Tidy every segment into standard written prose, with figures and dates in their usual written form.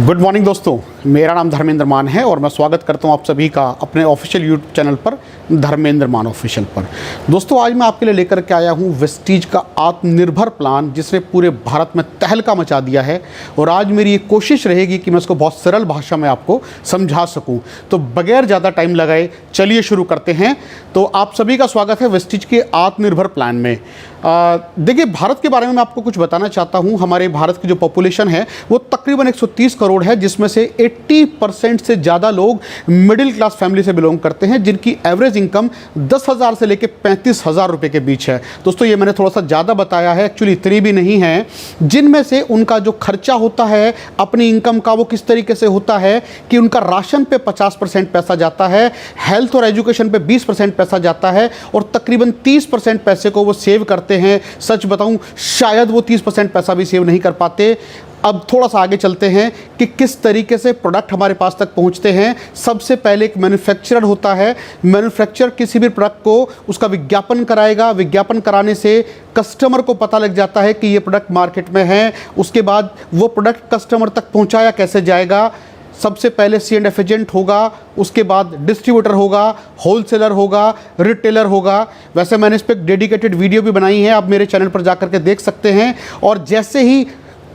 Good morning दोस्तों, मेरा नाम धर्मेंद्र मान है और मैं स्वागत करता हूं आप सभी का अपने ऑफिशियल यूट्यूब चैनल पर धर्मेंद्र मान ऑफिशियल पर। दोस्तों, आज मैं आपके लिए लेकर के आया हूं वेस्टीज का आत्मनिर्भर प्लान, जिसने पूरे भारत में तहलका मचा दिया है। और आज मेरी ये कोशिश रहेगी कि मैं इसको बहुत सरल भाषा में आपको समझा सकूँ। तो बगैर ज़्यादा टाइम लगाए चलिए शुरू करते हैं। तो आप सभी का स्वागत है वेस्टीज के आत्मनिर्भर प्लान में। देखिए, भारत के बारे में मैं आपको कुछ बताना चाहता हूँ। हमारे भारत की जो पॉपुलेशन है वो तकरीबन 130 करोड़ है, जिसमें से 80% से ज़्यादा लोग मिडिल क्लास फैमिली से बिलोंग करते हैं, जिनकी एवरेज इनकम 10,000 से लेकर 35,000 रुपये के बीच है। दोस्तों, ये मैंने थोड़ा सा ज़्यादा बताया है, एक्चुअली इतनी भी नहीं है। जिनमें से उनका जो खर्चा होता है अपनी इनकम का, वो किस तरीके से होता है कि उनका राशन पे 50% पैसा जाता है, हेल्थ और एजुकेशन पे 20% पैसा जाता है, और तकरीबन 30% पैसे को वो सेव करते हैं। सच बताऊं, शायद वो 30% पैसा भी सेव नहीं कर पाते। अब थोड़ा सा आगे चलते हैं कि किस तरीके से प्रोडक्ट हमारे पास तक पहुंचते हैं। सबसे पहले एक मैन्युफैक्चरर होता है। मैन्युफैक्चरर किसी भी प्रोडक्ट को उसका विज्ञापन कराएगा। विज्ञापन कराने से कस्टमर को पता लग जाता है कि ये प्रोडक्ट मार्केट में है। उसके बाद वो प्रोडक्ट कस्टमर तक पहुंचाया कैसे जाएगा। सबसे पहले C&F एजेंट होगा, उसके बाद डिस्ट्रीब्यूटर होगा, होलसेलर होगा, रिटेलर होगा। वैसे मैंने इस पर एक डेडिकेटेड वीडियो भी बनाई है, आप मेरे चैनल पर जाकर के देख सकते हैं। और जैसे ही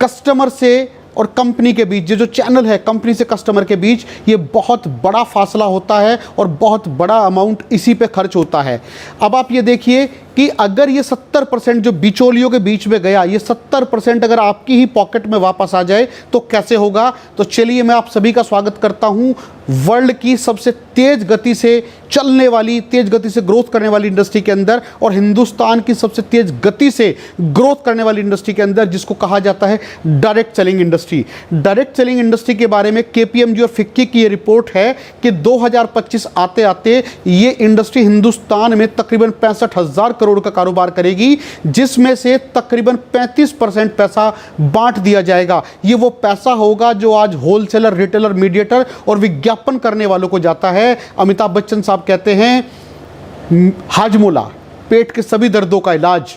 कस्टमर से और कंपनी के बीच, ये जो चैनल है कंपनी से कस्टमर के बीच, ये बहुत बड़ा फासला होता है और बहुत बड़ा अमाउंट इसी पे खर्च होता है। अब आप ये देखिए कि अगर ये 70% जो बिचौलियों के बीच में गया, ये 70% अगर आपकी ही पॉकेट में वापस आ जाए तो कैसे होगा। तो चलिए, मैं आप सभी का स्वागत करता हूं वर्ल्ड की सबसे तेज गति से चलने वाली, तेज गति से ग्रोथ करने वाली इंडस्ट्री के अंदर, और हिंदुस्तान की सबसे तेज गति से ग्रोथ करने वाली इंडस्ट्री के अंदर, जिसको कहा जाता है direct selling industry. Direct selling industry के बारे में KPMG और FICCI की ये रिपोर्ट है कि 2025 आते आते ये इंडस्ट्री हिंदुस्तान में तकरीबन 65,000 करोड़ का कारोबार करेगी, जिसमें से तकरीबन 35% पैसा बांट दिया जाएगा। ये वो पैसा होगा जो आज होलसेलर, रिटेलर, मीडिएटर और विज्ञापन करने वालों को जाता है। अमिताभ बच्चन साहब कहते हैं हाजमोला, पेट के सभी दर्दों का इलाज।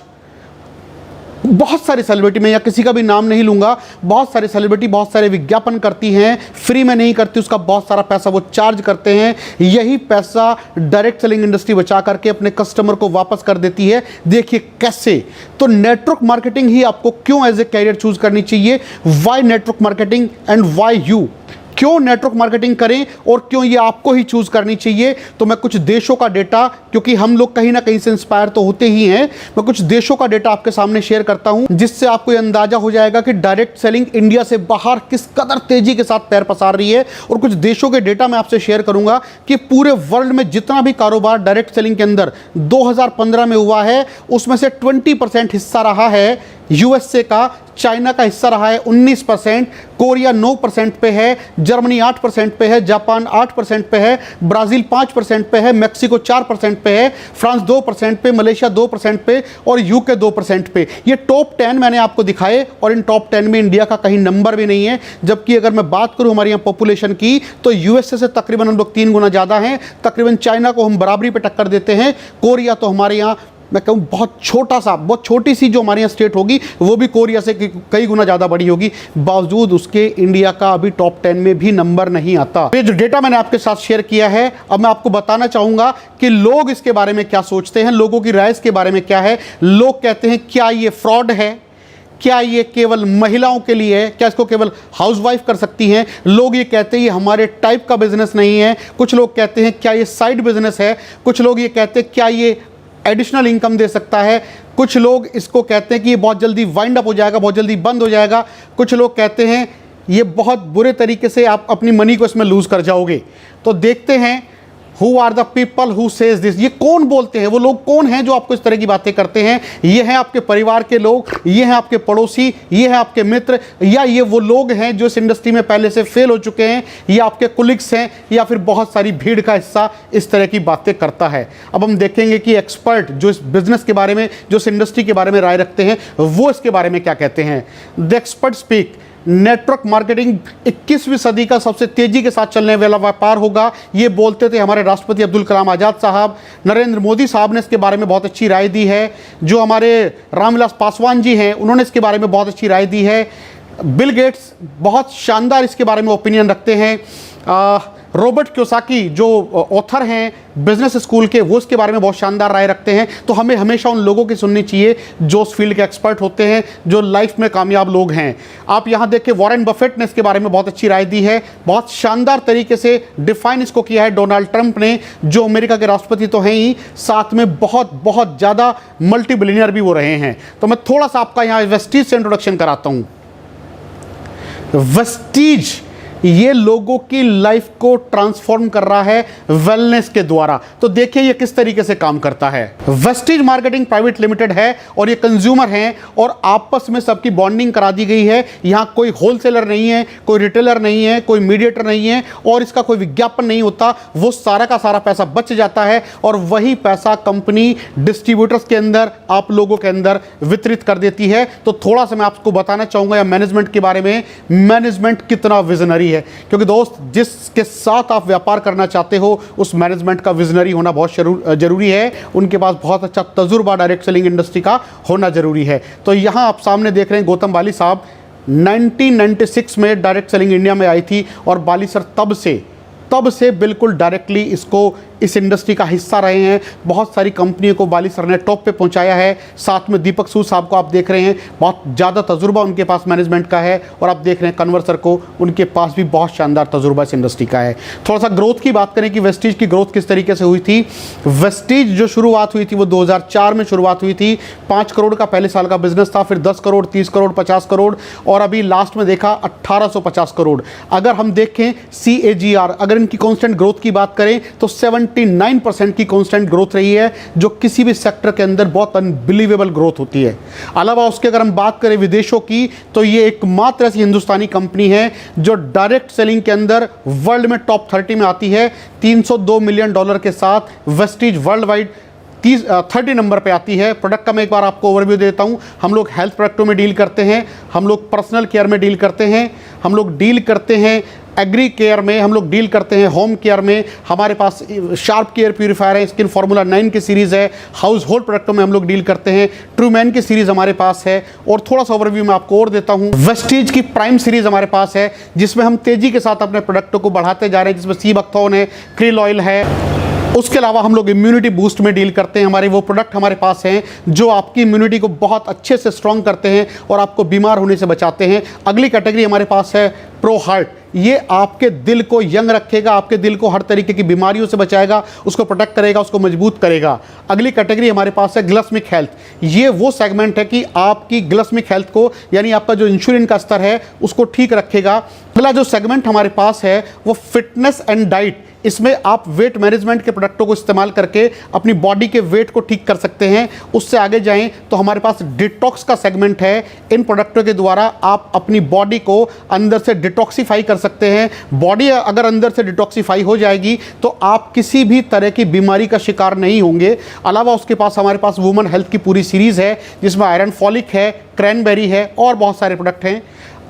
बहुत सारी सेलिब्रिटी, मैं या किसी का भी नाम नहीं लूंगा, बहुत सारे सेलिब्रिटी बहुत सारे विज्ञापन करती हैं, फ्री में नहीं करती, उसका बहुत सारा पैसा वो चार्ज करते हैं। यही पैसा डायरेक्ट सेलिंग इंडस्ट्री बचा करके अपने कस्टमर को वापस कर देती है। देखिए कैसे। तो नेटवर्क मार्केटिंग ही आपको क्यों एज ए कैरियर चूज करनी चाहिए। Why network marketing and why you, क्यों नेटवर्क मार्केटिंग करें और क्यों ये आपको ही चूज करनी चाहिए। तो मैं कुछ देशों का डेटा, क्योंकि हम लोग कहीं ना कहीं से इंस्पायर तो होते ही हैं, मैं कुछ देशों का डेटा आपके सामने शेयर करता हूं, जिससे आपको ये अंदाजा हो जाएगा कि डायरेक्ट सेलिंग इंडिया से बाहर किस कदर तेजी के साथ पैर पसार रही है। और कुछ देशों के डेटा मैं आपसे शेयर करूंगा कि पूरे वर्ल्ड में जितना भी कारोबार डायरेक्ट सेलिंग के अंदर 2015 में हुआ है, उसमें से 20% हिस्सा रहा है USA का, चाइना का हिस्सा रहा है 19%, कोरिया 9% पे है, जर्मनी 8% पे है, जापान 8% पे है, ब्राज़ील 5% पे है, मेक्सिको 4% पे है, फ्रांस 2% पे, मलेशिया 2% पे और UK 2% पे। ये टॉप 10 मैंने आपको दिखाए, और इन टॉप 10 में इंडिया का कहीं नंबर भी नहीं है। जबकि अगर मैं बात करूं हमारे यहाँ पॉपुलेशन की, तो USA से तकरीबन हम लोग 3 गुना ज़्यादा हैं। तकरीबन चाइना को हम बराबरी पे टक्कर देते हैं। कोरिया तो हमारे यहाँ, मैं कहूँ बहुत छोटा सा, बहुत छोटी सी जो हमारे यहाँ स्टेट होगी, वो भी कोरिया से कई गुना ज़्यादा बड़ी होगी। बावजूद उसके इंडिया का अभी टॉप 10 में भी नंबर नहीं आता। ये जो डेटा मैंने आपके साथ शेयर किया है, अब मैं आपको बताना चाहूँगा कि लोग इसके बारे में क्या सोचते हैं, लोगों की राय इसके बारे में क्या है। लोग कहते हैं क्या ये फ्रॉड है, क्या ये केवल महिलाओं के लिए है, क्या इसको केवल हाउसवाइफ कर सकती हैं। लोग ये कहते हैं ये हमारे टाइप का बिजनेस नहीं है। कुछ लोग कहते हैं क्या ये साइड बिजनेस है। कुछ लोग ये कहते हैं क्या ये एडिशनल इनकम दे सकता है। कुछ लोग इसको कहते हैं कि ये बहुत जल्दी वाइंड अप हो जाएगा, बहुत जल्दी बंद हो जाएगा। कुछ लोग कहते हैं ये बहुत बुरे तरीके से आप अपनी मनी को इसमें लूज़ कर जाओगे। तो देखते हैं who are the people who says this. ये कौन बोलते हैं, वो लोग कौन हैं जो आपको इस तरह की बातें करते हैं। ये हैं आपके परिवार के लोग, ये हैं आपके पड़ोसी, ये हैं आपके मित्र, या ये वो लोग हैं जो इस इंडस्ट्री में पहले से फेल हो चुके हैं, या आपके कुलिग्स हैं, या फिर बहुत सारी भीड़ का हिस्सा इस तरह की बातें करता है। अब हम देखेंगे कि एक्सपर्ट जो इस बिजनेस के बारे में, जो इस इंडस्ट्री के बारे में राय रखते हैं, वो इसके बारे में क्या कहते हैं। The expert speak. Network marketing 21वीं सदी का सबसे तेजी के साथ चलने वाला व्यापार होगा, ये बोलते थे हमारे राष्ट्रपति अब्दुल कलाम आज़ाद साहब। नरेंद्र मोदी साहब ने इसके बारे में बहुत अच्छी राय दी है। जो हमारे रामविलास पासवान जी हैं, उन्होंने इसके बारे में बहुत अच्छी राय दी है। बिल गेट्स बहुत शानदार इसके बारे में ओपिनियन रखते हैं। रॉबर्ट कियोसाकी जो ऑथर हैं बिजनेस स्कूल के, वो इसके बारे में बहुत शानदार राय रखते हैं। तो हमें हमेशा उन लोगों की सुननी चाहिए जो उस फील्ड के एक्सपर्ट होते हैं, जो लाइफ में कामयाब लोग हैं। आप यहाँ देखिए वॉरेन बफेट ने इसके बारे में बहुत अच्छी राय दी है, बहुत शानदार तरीके से डिफाइन इसको किया है डोनाल्ड ट्रंप ने, जो अमेरिका के राष्ट्रपति तो हैं ही, साथ में बहुत बहुत ज़्यादा मल्टी बिलियनियर भी वो रहे हैं। तो मैं थोड़ा सा आपका यहाँ वेस्टीज से इंट्रोडक्शन कराता हूँ। वेस्टीज ये लोगों की लाइफ को ट्रांसफॉर्म कर रहा है वेलनेस के द्वारा। तो देखिए ये किस तरीके से काम करता है। वेस्टीज मार्केटिंग प्राइवेट लिमिटेड है और ये कंज्यूमर हैं और आपस में सबकी बॉन्डिंग करा दी गई है। यहाँ कोई होलसेलर नहीं है, कोई रिटेलर नहीं है, कोई मीडिएटर नहीं है और इसका कोई विज्ञापन नहीं होता। वो सारा का सारा पैसा बच जाता है और वही पैसा कंपनी डिस्ट्रीब्यूटर्स के अंदर, आप लोगों के अंदर वितरित कर देती है। तो थोड़ा सा मैं आपको बताना चाहूँगा या मैनेजमेंट के बारे में, मैनेजमेंट कितना विजनरी है, क्योंकि दोस्त जिसके साथ आप व्यापार करना चाहते हो उस मैनेजमेंट का विजनरी होना बहुत जरूरी है। उनके पास बहुत अच्छा तजुर्बा डायरेक्ट सेलिंग इंडस्ट्री का होना जरूरी है। तो यहाँ आप सामने देख रहे हैं गौतम बाली साहब 1996 में डायरेक्ट सेलिंग इंडिया में आई थी और बाली सर तब से बिल्कुल डायरेक्टली इस इंडस्ट्री का हिस्सा रहे हैं। बहुत सारी कंपनियों को बाली सर ने टॉप पे पहुंचाया है। साथ में दीपक सूद साहब को आप देख रहे हैं, बहुत ज़्यादा तजुर्बा उनके पास मैनेजमेंट का है। और आप देख रहे हैं कन्वर सर को, उनके पास भी बहुत शानदार तजुर्बा इस इंडस्ट्री का है। थोड़ा सा ग्रोथ की बात करें कि वेस्टीज की ग्रोथ किस तरीके से हुई थी। वेस्टीज जो शुरुआत हुई थी वो 2004 में शुरुआत हुई थी। 5 करोड़ का पहले साल का बिजनेस था, फिर 10 करोड़, 30 करोड़, 50 करोड़ और अभी लास्ट में देखा 1850 करोड़। अगर हम देखें CAGR, अगर इनकी कॉन्स्टेंट ग्रोथ की बात करें तो 79% की कांस्टेंट ग्रोथ रही है, जो किसी भी सेक्टर के अंदर बहुत अनबिलीवेबल ग्रोथ होती है। अलावा उसके अगर हम बात करें विदेशों की, तो ये एकमात्र ऐसी हिंदुस्तानी कंपनी है जो डायरेक्ट सेलिंग के अंदर वर्ल्ड में टॉप 30 में आती है। $302 मिलियन के साथ वेस्टीज वर्ल्ड वाइड 30 नंबर पे आती है। प्रोडक्ट का मैं एक बार आपको ओवरव्यू देता हूँ। हम लोग हेल्थ प्रोडक्टों में डील करते हैं, हम लोग पर्सनल केयर में डील करते हैं, हम लोग डील करते हैं एग्री केयर में, हम लोग डील करते हैं होम केयर में। हमारे पास शार्प केयर प्यूरीफायर है, स्किन फार्मूला 9 की सीरीज़ है। हाउस होल्ड प्रोडक्टों में हम लोग डील करते हैं, ट्रू मैन की सीरीज़ हमारे पास है। और थोड़ा सा ओवरव्यू मैं आपको और देता हूँ। वेस्टीज की प्राइम सीरीज़ हमारे पास है, जिसमें हम तेज़ी के साथ अपने प्रोडक्टों को बढ़ाते जा रहे हैं, जिसमें सीबकथोन है, क्रिल ऑयल है। उसके अलावा हम लोग इम्यूनिटी बूस्ट में डील करते हैं। हमारे वो प्रोडक्ट हमारे पास हैं जो आपकी इम्यूनिटी को बहुत अच्छे से स्ट्रॉन्ग करते हैं और आपको बीमार होने से बचाते हैं। अगली कैटेगरी हमारे पास है प्रो हार्ट। ये आपके दिल को यंग रखेगा, आपके दिल को हर तरीके की बीमारियों से बचाएगा, उसको प्रोटेक्ट करेगा, उसको मजबूत करेगा। अगली कैटेगरी हमारे पास है ग्लाइसेमिक हेल्थ। ये वो सेगमेंट है कि आपकी ग्लाइसेमिक हेल्थ को, यानी आपका जो इंसुलिन का स्तर है उसको ठीक रखेगा। अगला जो सेगमेंट हमारे पास है वो फिटनेस एंड डाइट। इसमें आप वेट मैनेजमेंट के प्रोडक्टों को इस्तेमाल करके अपनी बॉडी के वेट को ठीक कर सकते हैं। उससे आगे जाएं तो हमारे पास डिटॉक्स का सेगमेंट है। इन प्रोडक्टों के द्वारा आप अपनी बॉडी को अंदर से डिटॉक्सीफाई कर सकते हैं। बॉडी अगर अंदर से डिटॉक्सीफाई हो जाएगी तो आप किसी भी तरह की बीमारी का शिकार नहीं होंगे। अलावा उसके पास हमारे पास वुमेन हेल्थ की पूरी सीरीज़ है, जिसमें आयरन फॉलिक है, क्रैनबेरी है और बहुत सारे प्रोडक्ट हैं।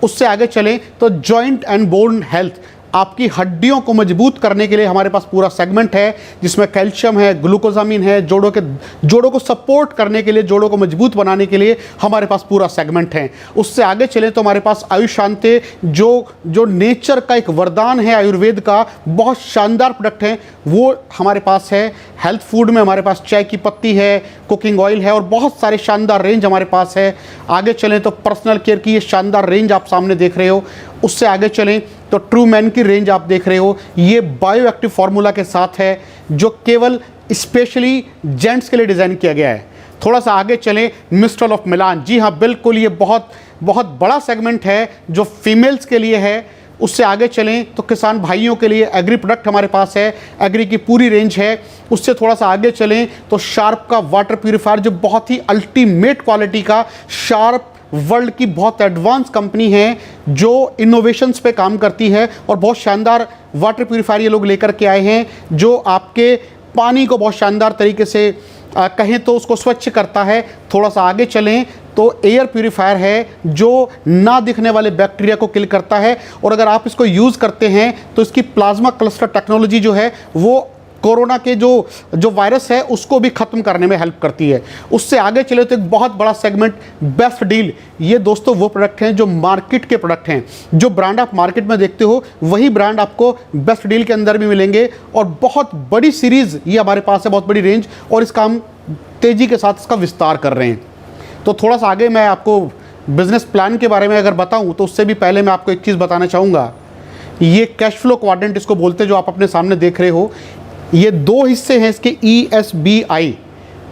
उससे आगे चलें तो जॉइंट एंड बोन हेल्थ, आपकी हड्डियों को मजबूत करने के लिए हमारे पास पूरा सेगमेंट है, जिसमें कैल्शियम है, ग्लूकोजामिन है। जोड़ों को सपोर्ट करने के लिए, जोड़ों को मजबूत बनाने के लिए हमारे पास पूरा सेगमेंट है। उससे आगे चलें तो हमारे पास आयुष शांति, जो नेचर का एक वरदान है, आयुर्वेद का बहुत शानदार प्रोडक्ट है, वो हमारे पास है। हेल्थ फूड में हमारे पास चाय की पत्ती है, कुकिंग ऑयल है और बहुत सारे शानदार रेंज हमारे पास है। आगे चलें तो पर्सनल केयर की ये शानदार रेंज आप सामने देख रहे हो। उससे आगे चलें तो ट्रू मैन की रेंज आप देख रहे हो। ये बायो एक्टिव फार्मूला के साथ है, जो केवल स्पेशली जेंट्स के लिए डिज़ाइन किया गया है। थोड़ा सा आगे चलें, मिस्ट्रल ऑफ मिलान। जी हाँ, बिल्कुल, ये बहुत बहुत बड़ा सेगमेंट है जो फीमेल्स के लिए है। उससे आगे चलें तो किसान भाइयों के लिए एग्री प्रोडक्ट हमारे पास है, एग्री की पूरी रेंज है। उससे थोड़ा सा आगे चलें तो शार्प का वाटर प्यूरीफायर, जो बहुत ही अल्टीमेट क्वालिटी का, शार्प वर्ल्ड की बहुत एडवांस कंपनी है जो इनोवेशंस पे काम करती है और बहुत शानदार वाटर प्यूरीफायर ये लोग लेकर के आए हैं, जो आपके पानी को बहुत शानदार तरीके से कहें तो उसको स्वच्छ करता है। थोड़ा सा आगे चलें तो एयर प्यूरीफायर है, जो ना दिखने वाले बैक्टीरिया को किल करता है। और अगर आप इसको यूज़ करते हैं तो इसकी प्लाज्मा क्लस्टर टेक्नोलॉजी जो है वो कोरोना के जो वायरस है उसको भी ख़त्म करने में हेल्प करती है। उससे आगे चले तो एक बहुत बड़ा सेगमेंट बेस्ट डील। ये दोस्तों वो प्रोडक्ट हैं जो मार्केट के प्रोडक्ट हैं, जो ब्रांड आप मार्केट में देखते हो वही ब्रांड आपको बेस्ट डील के अंदर भी मिलेंगे। और बहुत बड़ी सीरीज़ ये हमारे पास है, बहुत बड़ी रेंज, और इसका हम तेज़ी के साथ इसका विस्तार कर रहे हैं। तो थोड़ा सा आगे मैं आपको बिजनेस प्लान के बारे में अगर बताऊं तो उससे भी पहले मैं आपको एक चीज़ बताना चाहूँगा। ये कैश फ्लो क्वाड्रेंट इसको बोलते हैं, जो आप अपने सामने देख रहे हो। ये 2 हिस्से हैं इसके, ESBI।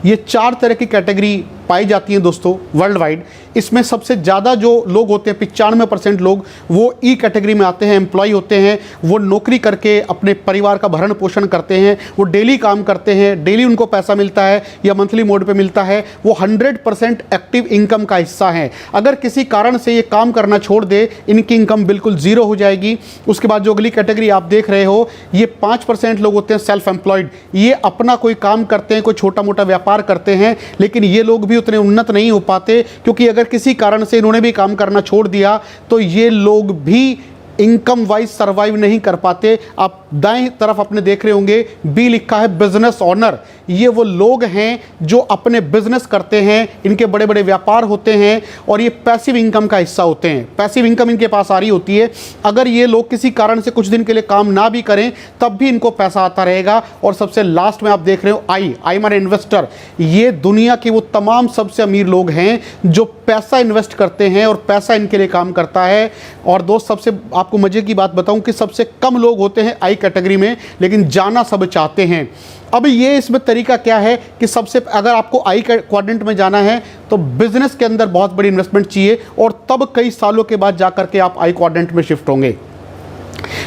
ये 4 तरह की कैटेगरी पाई जाती हैं दोस्तों वर्ल्ड वाइड। इसमें सबसे ज़्यादा जो लोग होते हैं 95% लोग वो ई कैटेगरी में आते हैं, एम्प्लॉय होते हैं। वो नौकरी करके अपने परिवार का भरण पोषण करते हैं, वो डेली काम करते हैं, डेली उनको पैसा मिलता है या मंथली मोड पे मिलता है। वो 100% एक्टिव इनकम का हिस्सा है। अगर किसी कारण से ये काम करना छोड़ दे, इनकी इनकम बिल्कुल ज़ीरो हो जाएगी। उसके बाद जो अगली कैटेगरी आप देख रहे हो, ये 5% लोग होते हैं सेल्फ एम्प्लॉयड। ये अपना कोई काम करते हैं, कोई छोटा मोटा व्यापार करते हैं, लेकिन ये लोग भी उतने उन्नत नहीं हो पाते, क्योंकि अगर किसी कारण से इन्होंने भी काम करना छोड़ दिया तो ये लोग भी इनकम वाइज सर्वाइव नहीं कर पाते। आप दाएं तरफ अपने देख रहे होंगे बी लिखा है बिजनेस ओनर। ये वो लोग हैं जो अपने बिजनेस करते हैं, इनके बड़े बड़े व्यापार होते हैं और ये पैसिव इनकम का हिस्सा होते हैं। पैसिव इनकम इनके पास आ रही होती है। अगर ये लोग किसी कारण से कुछ दिन के लिए काम ना भी करें तब भी इनको पैसा आता रहेगा। और सबसे लास्ट में आप देख रहे हो आई माने इन्वेस्टर। ये दुनिया के वो तमाम सबसे अमीर लोग हैं जो पैसा इन्वेस्ट करते हैं और पैसा इनके लिए काम करता है। और दोस्त, सबसे आपको मजे की बात बताऊं कि सबसे कम लोग होते हैं आई कैटेगरी में, लेकिन जाना सब चाहते हैं। अब ये इसमें तरीका क्या है कि सबसे अगर आपको आई क्वाड्रेंट में जाना है तो बिजनेस के अंदर बहुत बड़ी इन्वेस्टमेंट चाहिए और तब कई सालों के बाद जाकर के आप आई क्वाड्रेंट में शिफ्ट होंगे।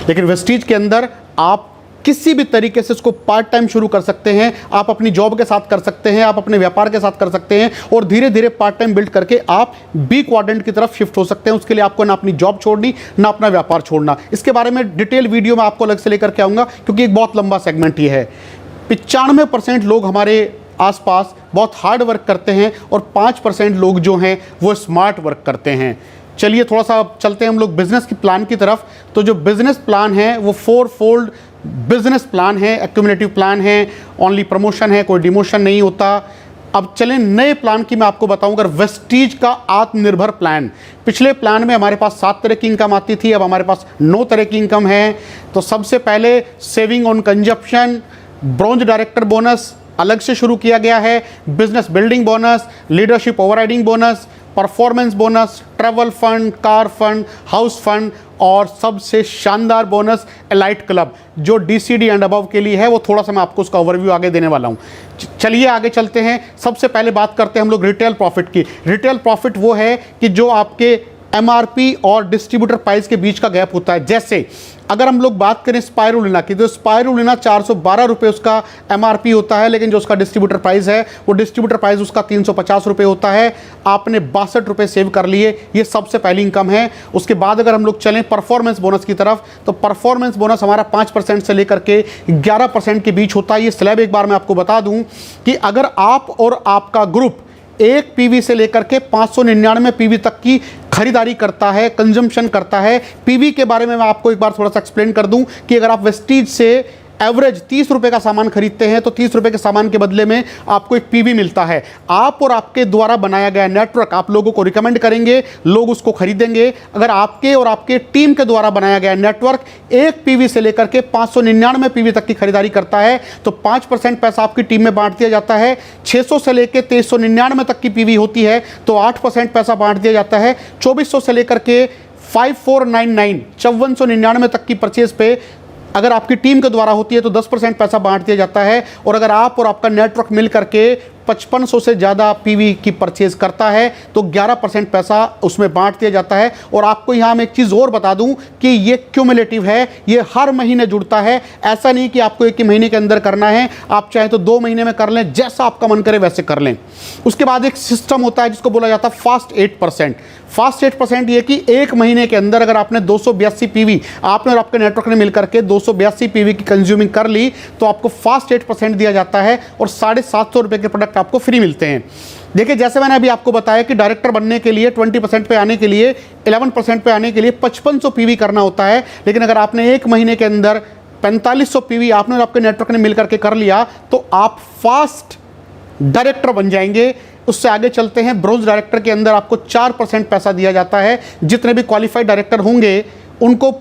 लेकिन वेस्टीज के अंदर आप किसी भी तरीके से इसको पार्ट टाइम शुरू कर सकते हैं। आप अपनी जॉब के साथ कर सकते हैं, आप अपने व्यापार के साथ कर सकते हैं और धीरे धीरे पार्ट टाइम बिल्ड करके आप बी क्वाड्रेंट की तरफ शिफ्ट हो सकते हैं। उसके लिए आपको ना अपनी जॉब छोड़नी ना अपना व्यापार छोड़ना। इसके बारे में डिटेल वीडियो में आपको अलग से लेकर के आऊँगा, क्योंकि एक बहुत लंबा सेगमेंट ये है। 95% लोग हमारे आसपास बहुत हार्ड वर्क करते हैं और 5% लोग जो हैं वो स्मार्ट वर्क करते हैं। चलिए थोड़ा सा चलते हैं हम लोग बिजनेस की प्लान की तरफ। तो जो बिजनेस प्लान है वो 4 फोल्ड बिजनेस प्लान है, एक्यूमुलेटिव प्लान है, ओनली प्रमोशन है, कोई डिमोशन नहीं होता। अब चलें नए प्लान की मैं आपको बताऊंगा। वेस्टीज का आत्मनिर्भर प्लान। पिछले प्लान में हमारे पास 7 तरह की इनकम आती थी, अब हमारे पास 9 तरह की इनकम है। तो सबसे पहले saving on consumption, bronze director bonus अलग से शुरू किया गया है, business building bonus, leadership overriding bonus, performance bonus, travel fund, car fund, house fund और सबसे शानदार बोनस एलाइट क्लब जो DCD एंड अबव के लिए है। वो थोड़ा सा मैं आपको उसका ओवरव्यू आगे देने वाला हूँ। चलिए आगे चलते हैं। सबसे पहले बात करते हैं हम लोग रिटेल प्रॉफिट की। रिटेल प्रॉफिट वो है कि जो आपके MRP और डिस्ट्रीब्यूटर प्राइस के बीच का गैप होता है। जैसे अगर हम लोग बात करें स्पायरुलिना की, तो स्पायरुलिना 412 रुपये उसका MRP होता है, लेकिन जो उसका डिस्ट्रीब्यूटर प्राइस है वो डिस्ट्रीब्यूटर प्राइस उसका 350 रुपये होता है। आपने 62 रुपये सेव कर लिए, ये सबसे पहली इनकम है। उसके बाद अगर हम लोग चलें परफॉर्मेंस बोनस की तरफ, तो परफॉर्मेंस बोनस हमारा 5% से लेकर के 11% के बीच होता है। ये स्लैब एक बार मैं आपको बता दूं कि अगर आप और आपका ग्रुप 1 PV से लेकर के 599 PV तक की खरीदारी करता है, कंजम्पशन करता है। पीवी के बारे में मैं आपको एक बार थोड़ा सा एक्सप्लेन कर दूं कि अगर आप वेस्टीज से एवरेज 30 रुपये का सामान खरीदते हैं तो 30 रुपये के सामान के बदले में आपको एक पीवी मिलता है। आप और आपके द्वारा बनाया गया नेटवर्क आप लोगों को रिकमेंड करेंगे, लोग उसको खरीदेंगे। अगर आपके और आपके टीम के द्वारा बनाया गया नेटवर्क 1 पीवी से लेकर के 599 पीवी तक की खरीदारी करता है तो 5% पैसा आपकी टीम में बांट दिया जाता है। 600 से लेकर 2399 तक की पीवी होती है तो 8% पैसा बांट दिया जाता है। 2400 से लेकर के 5499 तक की परचेज पे अगर आपकी टीम के द्वारा होती है तो 10% पैसा बांट दिया जाता है। और अगर आप और आपका नेटवर्क मिल करके 5500 से ज़्यादा पीवी की परचेज करता है तो 11% पैसा उसमें बांट दिया जाता है। और आपको यहाँ मैं एक चीज़ और बता दूं कि ये क्यूमुलेटिव है, ये हर महीने जुड़ता है। ऐसा नहीं कि आपको एक ही महीने के अंदर करना है, आप चाहे तो 2 महीने में कर लें, जैसा आपका मन करे वैसे कर लें। उसके बाद एक सिस्टम होता है जिसको बोला जाता है फास्ट 8%। फास्ट 8% ये कि एक महीने के अंदर अगर आपने 282 पीवी आपने और आपके नेटवर्क ने मिलकर के 282 पीवी की कंज्यूमिंग कर ली तो आपको फास्ट 8% दिया जाता है और 750 रुपये के प्रोडक्ट आपको फ्री मिलते हैं। देखिए जैसे मैंने अभी आपको बताया कि डायरेक्टर बनने के लिए 20% पे आने के लिए 11% पे आने के लिए 5500 पीवी करना होता है। लेकिन अगर आपने एक महीने के अंदर 4500 पीवी आपने और आपके नेटवर्क ने मिलकर के कर लिया तो आप फास्ट डायरेक्टर बन जाएंगे। उससे आगे चलते हैं, ब्रोंज डायरेक्टर के अंदर आपको 4% पैसा दिया जाता है। जितने भी क्वालिफाइड डायरेक्टर होंगे उनको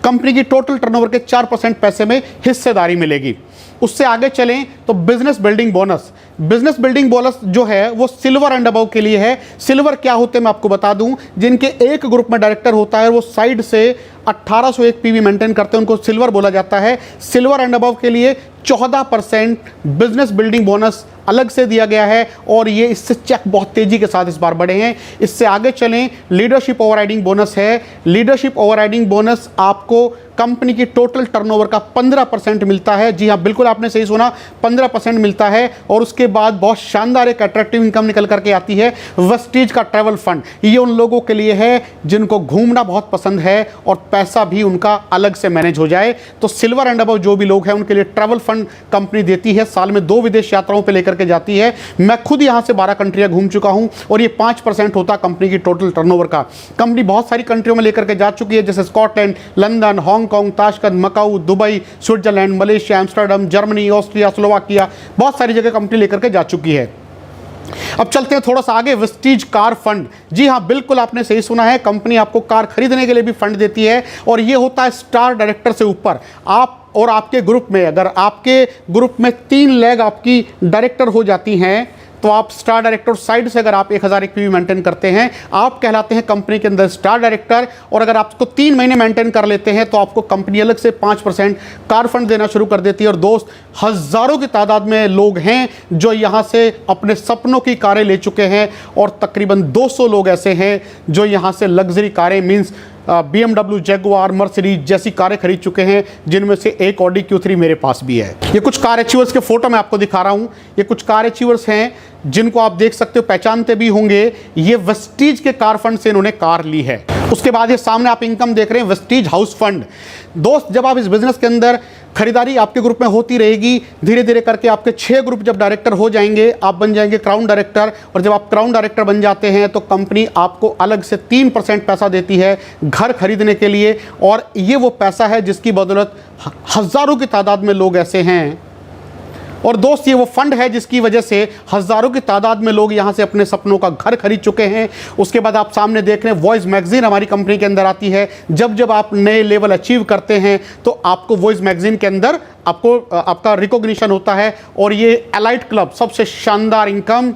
कंपनी की टोटल टर्नओवर के 4% पैसे में हिस्सेदारी मिलेगी। उससे आगे चलें तो business building bonus, business building bonus जो है वो सिल्वर एंड अबव के लिए है। सिल्वर क्या होते हैं मैं आपको बता दूं, जिनके एक ग्रुप में डायरेक्टर होता है वो साइड से 1801 पीवी मेंटेन करते हैं, उनको सिल्वर बोला जाता है। सिल्वर एंड अबव के लिए 14% बिजनेस बिल्डिंग बोनस अलग से दिया गया है और ये इससे चेक बहुत तेजी के साथ इस बार बढ़े हैं। इससे आगे चलें, लीडरशिप ओवरराइडिंग बोनस है। लीडरशिप ओवरराइडिंग बोनस आपको कंपनी की टोटल टर्नओवर का 15% मिलता है। जी हाँ, बिल्कुल आपने सही सुना, 15% मिलता है। और उसके बाद बहुत शानदार एक अट्रैक्टिव इनकम निकल करके आती है, वेस्टीज का ट्रैवल फंड। ये उन लोगों के लिए है जिनको घूमना बहुत पसंद है और पैसा भी उनका अलग से मैनेज हो जाए। तो सिल्वर एंड अबव जो भी लोग हैं उनके लिए ट्रैवल फंड कंपनी देती है, साल में 2 विदेश यात्राओं पर लेकर के जाती है। मैं खुद यहाँ से 12 कंट्रियाँ घूम चुका हूँ और ये 5% होता कंपनी की टोटल टर्नओवर का। कंपनी बहुत सारी कंट्रियों में लेकर के जा चुकी है, जैसे Scotland, London, Hong Kong, Tashkent, Macau, Dubai, Switzerland, Malaysia, Amsterdam, Germany, Austria, Slovakia, बहुत सारी जगह कंपनी लेकर के जा चुकी है। अब चलते हैं थोड़ा सा आगे, वेस्टीज कार फंड। जी हाँ, बिल्कुल आपने सही सुना है, कंपनी आपको कार खरीदने के लिए भी फंड देती है और ये होता है स्टार डायरेक्टर से ऊपर। आप और आपके ग्रुप में, अगर आपके ग्रुप में 3 लेग आपकी डायरेक्टर हो जाती हैं तो आप स्टार डायरेक्टर साइड से अगर आप 1001 पीवी मेंटेन करते हैं आप कहलाते हैं कंपनी के अंदर स्टार डायरेक्टर। और अगर आपको 3 महीने मेंटेन कर लेते हैं तो आपको कंपनी अलग से 5% कार फंड देना शुरू कर देती है। और दोस्त, हज़ारों की तादाद में लोग हैं जो यहाँ से अपने सपनों की कारें ले चुके हैं और तकरीबन 200 लोग ऐसे हैं जो यहाँ से लग्जरी कारें मीन्स BMW, जैगुआर, मर्सिडीज जैसी कारें खरीद चुके हैं, जिनमें से एक ऑडी Q3 मेरे पास भी है। ये कुछ कार अचीवर्स के फोटो मैं आपको दिखा रहा हूँ। ये कुछ कार अचीवर्स हैं जिनको आप देख सकते हो, पहचानते भी होंगे। ये वेस्टीज के कार फंड से इन्होंने कार ली है। उसके बाद ये सामने आप इनकम देख रहे हैं, वेस्टीज हाउस फंड। दोस्त, जब आप इस बिजनेस के अंदर खरीदारी आपके ग्रुप में होती रहेगी, धीरे धीरे करके आपके 6 ग्रुप जब डायरेक्टर हो जाएंगे, आप बन जाएंगे क्राउन डायरेक्टर। और जब आप क्राउन डायरेक्टर बन जाते हैं तो कंपनी आपको अलग से 3% पैसा देती है घर खरीदने के लिए। और ये वो पैसा है जिसकी बदौलत हज़ारों की तादाद में लोग ऐसे हैं। और दोस्त, ये वो फंड है जिसकी वजह से हज़ारों की तादाद में लोग यहाँ से अपने सपनों का घर खरीद चुके हैं। उसके बाद आप सामने देख रहे हैं, वॉइस मैगजीन हमारी कंपनी के अंदर आती है। जब जब आप नए लेवल अचीव करते हैं तो आपको वॉइस मैगजीन के अंदर आपका रिकॉग्निशन होता है। और ये एलाइट क्लब, सबसे शानदार इनकम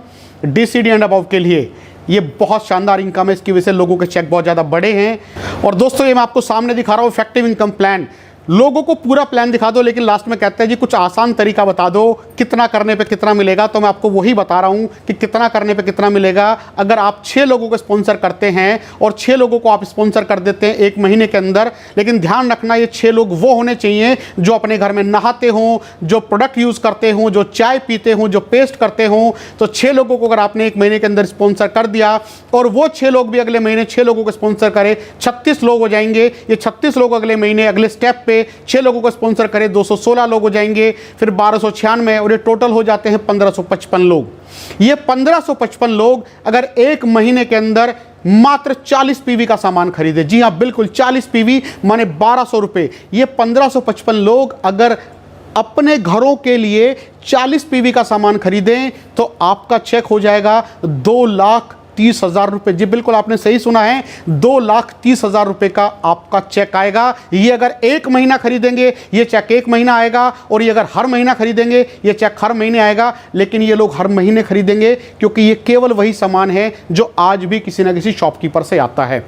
DCD एंड अबव के लिए, ये बहुत शानदार इनकम है। इसकी वजह से लोगों के चेक बहुत ज़्यादा बड़े हैं। और दोस्तों, ये मैं आपको सामने दिखा रहा हूँ इफेक्टिव इनकम प्लान। लोगों को पूरा प्लान दिखा दो लेकिन लास्ट में कहते हैं जी कुछ आसान तरीका बता दो, कितना करने पे कितना मिलेगा। तो मैं आपको वही बता रहा हूं कि कितना करने पे कितना मिलेगा। अगर आप 6 लोगों को स्पॉन्सर करते हैं और 6 लोगों को आप स्पॉन्सर कर देते हैं 1 महीने के अंदर, लेकिन ध्यान रखना ये 6 लोग वो होने चाहिए जो अपने घर में नहाते हों, जो प्रोडक्ट यूज़ करते हों, जो चाय पीते हों, जो पेस्ट करते हों। तो 6 लोगों को अगर आपने 1 महीने के अंदर स्पॉन्सर कर दिया और वो 6 लोग भी अगले महीने 6 लोगों को स्पॉन्सर करें, 36 लोग हो जाएंगे। ये 36 लोग अगले महीने अगले स्टेप पे 6 लोगों को स्पॉन्सर करें, 216 लोग हो जाएंगे, फिर 1296 और ये टोटल हो जाते हैं 1555 लोग। ये 1555 लोग अगर 1 महीने के अंदर मात्र 40 पीवी का सामान खरीदे, जी हाँ बिल्कुल 40 पीवी माने 1200 रुपये, ये 1555 लोग अगर अपने घरों के लिए 40 पीवी का सामान खरीदें तो आपका चेक हो जाएगा 2,30,000 रुपये। जी बिल्कुल आपने सही सुना है, 2,30,000 रुपये का आपका चेक आएगा। ये अगर 1 महीना खरीदेंगे ये चेक 1 महीना आएगा, और ये अगर हर महीना खरीदेंगे ये चेक हर महीने आएगा। लेकिन ये लोग हर महीने खरीदेंगे क्योंकि ये केवल वही सामान है जो आज भी किसी ना किसी शॉपकीपर से आता है।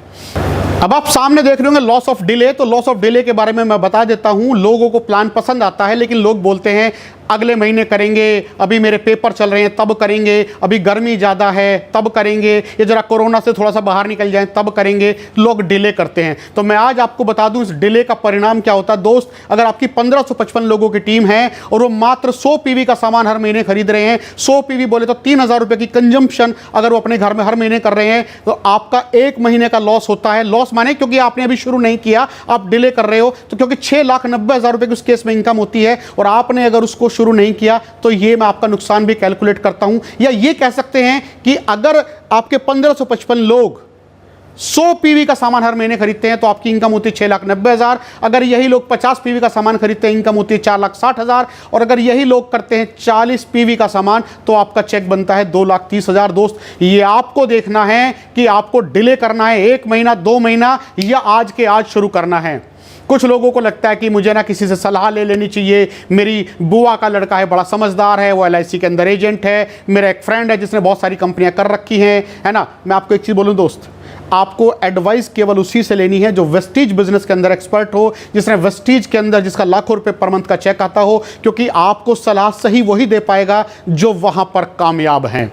अब आप सामने देख रहे होंगे लॉस ऑफ डिले। तो लॉस ऑफ डिले के बारे में मैं बता देता हूं। लोगों को प्लान पसंद आता है लेकिन लोग बोलते हैं अगले महीने करेंगे, अभी मेरे पेपर चल रहे हैं तब करेंगे, अभी गर्मी ज़्यादा है तब करेंगे, ये ज़रा कोरोना से थोड़ा सा बाहर निकल जाए तब करेंगे। लोग डिले करते हैं। तो मैं आज आपको बता दूं इस डिले का परिणाम क्या होता है। दोस्त, अगर आपकी 1555 लोगों की टीम है और वो मात्र 100 पीवी का सामान हर महीने खरीद रहे हैं, 100 पीवी बोले तो 3,000 रुपये की कंजम्पशन अगर वो अपने घर में हर महीने कर रहे हैं, तो आपका 1 महीने का लॉस होता है। लॉस माने क्योंकि आपने अभी शुरू नहीं किया, आप डिले कर रहे हो, तो क्योंकि 6,90,000 रुपये की उस केस में इनकम होती है और आपने अगर उसको शुरू नहीं किया तो ये मैं आपका नुकसान भी कैलकुलेट करता हूं। या ये कह सकते हैं कि अगर आपके 1555 लोग 100 पीवी का सामान हर महीने खरीदते हैं तो आपकी इनकम होती है 6,90,000। अगर यही लोग 50 पीवी का सामान खरीदते हैं, इनकम होती है 4,60,000। और अगर यही लोग करते हैं 40 पीवी का सामान तो आपका चेक बनता है 2,30,000। दोस्त, ये आपको देखना है कि आपको डिले करना है 1 महीना, 2 महीना, या आज के आज शुरू करना है। कुछ लोगों को लगता है कि मुझे ना किसी से सलाह ले लेनी चाहिए, मेरी बुआ का लड़का है, बड़ा समझदार है, वो LIC के अंदर एजेंट है, मेरा एक फ्रेंड है जिसने बहुत सारी कंपनियां कर रखी हैं, है ना। मैं आपको एक चीज़ बोलूं दोस्त, आपको एडवाइस केवल उसी से लेनी है जो वेस्टीज बिजनेस के अंदर एक्सपर्ट हो, जिसने वेस्टीज के अंदर जिसका लाखों रुपए पर मंथ का चेक आता हो, क्योंकि आपको सलाह सही वही दे पाएगा जो वहां पर कामयाब हैं।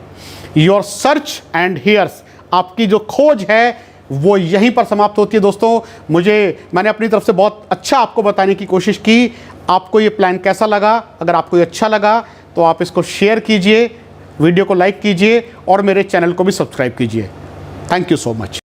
योर सर्च एंड हियर्स, आपकी जो खोज है वो यहीं पर समाप्त होती है। दोस्तों, मैंने अपनी तरफ से बहुत अच्छा आपको बताने की कोशिश की। आपको ये प्लान कैसा लगा? अगर आपको ये अच्छा लगा तो आप इसको शेयर कीजिए, वीडियो को लाइक कीजिए और मेरे चैनल को भी सब्सक्राइब कीजिए। Thank you so much.